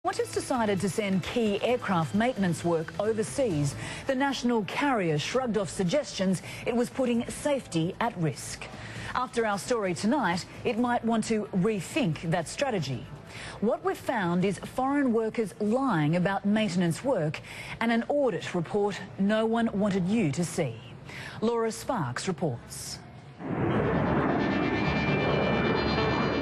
Qantas decided to send key aircraft maintenance work overseas. The national carrier shrugged off suggestions it was putting safety at risk. After our story tonight, it might want to rethink that strategy. What we've found is foreign workers lying about maintenance work and an audit report no one wanted you to see. Laura Sparks reports.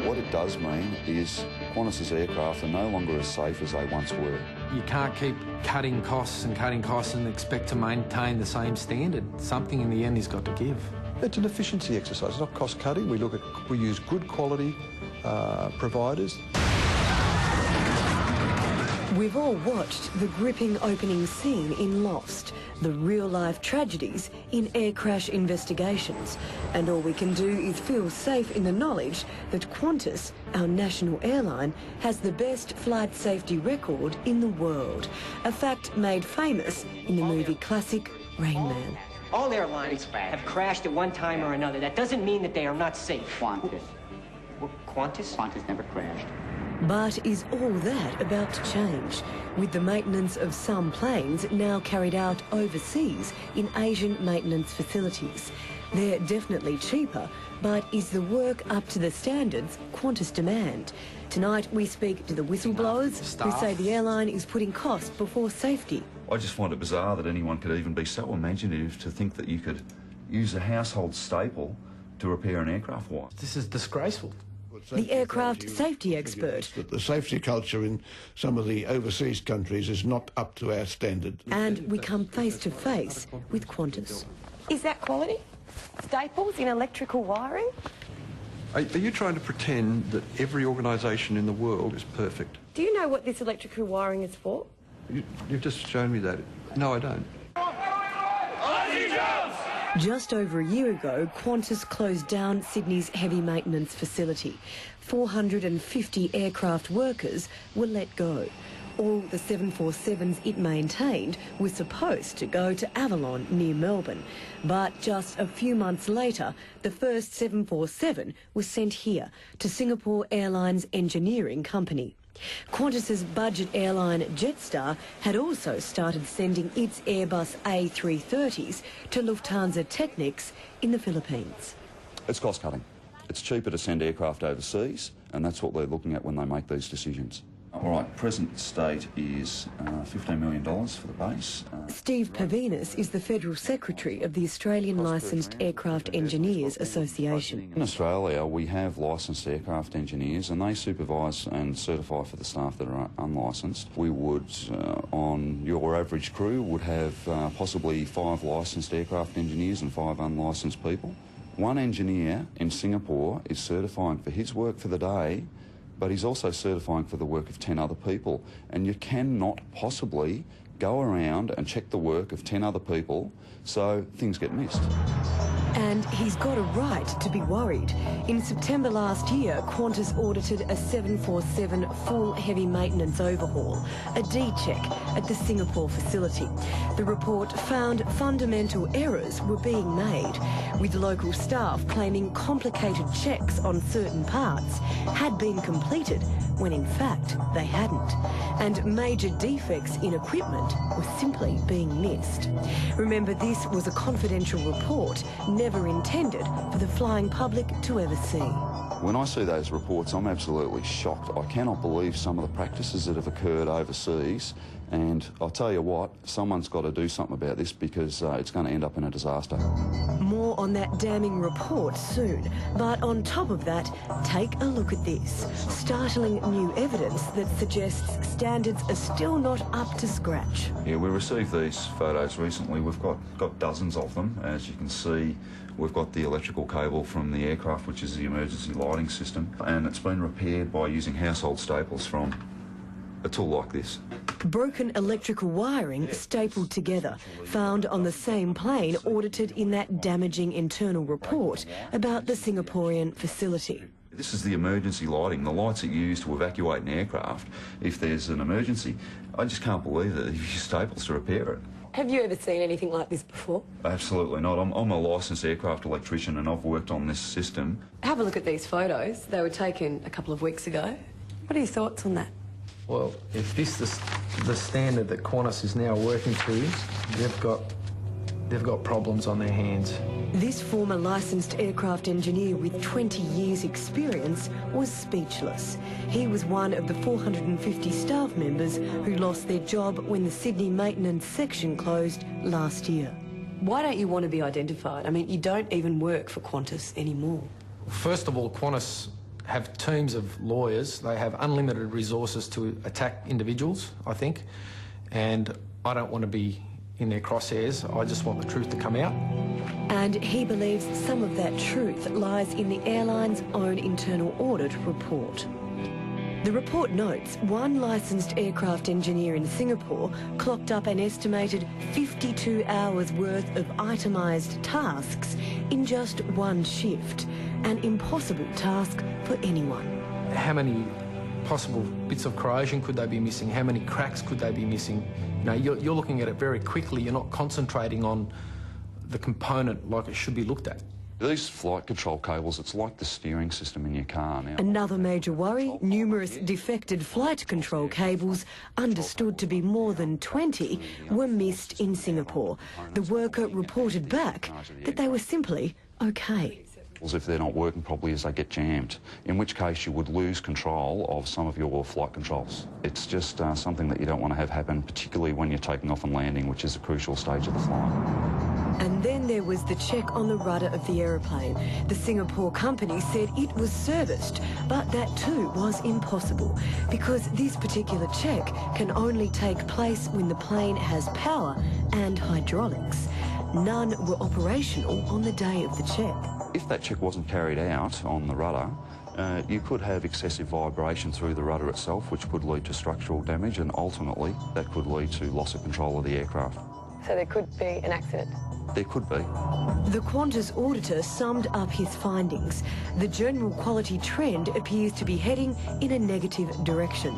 What it does mean is Qantas's aircraft are no longer as safe as they once were. You can't keep cutting costs and expect to maintain the same standard. Something in the end has got to give. It's an efficiency exercise, it's not cost cutting. We use good quality providers. We've all watched the gripping opening scene in Lost, the real-life tragedies in air crash investigations, and all we can do is feel safe in the knowledge that Qantas, our national airline, has the best flight safety record in the world, a fact made famous in the movie classic Rain Man. All airlines have crashed at one time or another. That doesn't mean that they are not safe. Qantas. Qantas? Qantas never crashed. But is all that about to change, with the maintenance of some planes now carried out overseas in Asian maintenance facilities? They're definitely cheaper, but is the work up to the standards Qantas demand? Tonight we speak to the whistleblowers who say the airline is putting cost before safety. I just find it bizarre that anyone could even be so imaginative to think that you could use a household staple to repair an aircraft wire. This is disgraceful. The aircraft safety expert. That the safety culture in some of the overseas countries is not up to our standard. And we come face to face with Qantas. Is that quality? Staples in electrical wiring? Are you trying to pretend that every organisation in the world is perfect? Do you know what this electrical wiring is for? You've just shown me that. No, I don't. Just over a year ago, Qantas closed down Sydney's heavy maintenance facility. 450 aircraft workers were let go. All the 747s it maintained were supposed to go to Avalon near Melbourne. But just a few months later, the first 747 was sent here to Singapore Airlines Engineering Company. Qantas's budget airline Jetstar had also started sending its Airbus A330s to Lufthansa Technik in the Philippines. It's cost cutting. It's cheaper to send aircraft overseas, and that's what they're looking at when they make these decisions. All right, present state is $15 million for the base. Steve Pavinas is the Federal Secretary of the Australian Licensed Aircraft Engineers Association. In Australia, we have licensed aircraft engineers, and they supervise and certify for the staff that are unlicensed. We would, on your average crew, would have possibly 5 licensed aircraft engineers and 5 unlicensed people. One engineer in Singapore is certifying for his work for the day, but he's also certifying for the work of 10 other people. And you cannot possibly go around and check the work of 10 other people, so things get missed. And he's got a right to be worried. In September last year, Qantas audited a 747 full heavy maintenance overhaul, a D-check at the Singapore facility. The report found fundamental errors were being made, with local staff claiming complicated checks on certain parts had been completed when in fact they hadn't, and major defects in equipment were simply being missed. Remember, this was a confidential report, never intended for the flying public to ever see. When I see those reports, I'm absolutely shocked. I cannot believe some of the practices that have occurred overseas, and I'll tell you what, someone's got to do something about this because it's going to end up in a disaster. More on that damning report soon, but on top of that, take a look at this. Startling new evidence that suggests standards are still not up to scratch. Yeah, we received these photos recently. We've got dozens of them. As you can see, we've got the electrical cable from the aircraft, which is the emergency lighting system, and it's been repaired by using household staples from a tool like this. Broken electrical wiring stapled together, found on the same plane audited in that damaging internal report about the Singaporean facility. This is the emergency lighting, the lights that you use to evacuate an aircraft if there's an emergency. I just can't believe that you use staples to repair it. Have you ever seen anything like this before? Absolutely not. I'm a licensed aircraft electrician and I've worked on this system. Have a look at these photos. They were taken a couple of weeks ago. What are your thoughts on that? Well, if this is the standard that Qantas is now working to, they've got problems on their hands. This former licensed aircraft engineer with 20 years' experience was speechless. He was one of the 450 staff members who lost their job when the Sydney maintenance section closed last year. Why don't you want to be identified? I mean, you don't even work for Qantas anymore. First of all, Qantas have teams of lawyers. They have unlimited resources to attack individuals, I think, and I don't want to be in their crosshairs. I just want the truth to come out. And he believes some of that truth lies in the airline's own internal audit report. The report notes one licensed aircraft engineer in Singapore clocked up an estimated 52 hours worth of itemised tasks in just one shift, an impossible task for anyone. How many possible bits of corrosion could they be missing? How many cracks could they be missing? You know, you're looking at it very quickly. You're not concentrating on the component like it should be looked at. These flight control cables, it's like the steering system in your car now. Another major worry, numerous defected flight control cables, understood to be more than 20, were missed in Singapore. The worker reported back that they were simply okay. If they're not working properly as they get jammed, in which case you would lose control of some of your flight controls. It's just something that you don't want to have happen, particularly when you're taking off and landing, which is a crucial stage of the flight. And then there was the check on the rudder of the aeroplane. The Singapore company said it was serviced, but that too was impossible because this particular check can only take place when the plane has power and hydraulics. None were operational on the day of the check. If that check wasn't carried out on the rudder, you could have excessive vibration through the rudder itself, which could lead to structural damage, and ultimately that could lead to loss of control of the aircraft. So there could be an accident? There could be. The Qantas auditor summed up his findings. The general quality trend appears to be heading in a negative direction.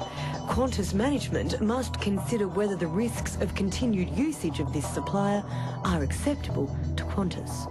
Qantas management must consider whether the risks of continued usage of this supplier are acceptable to Qantas.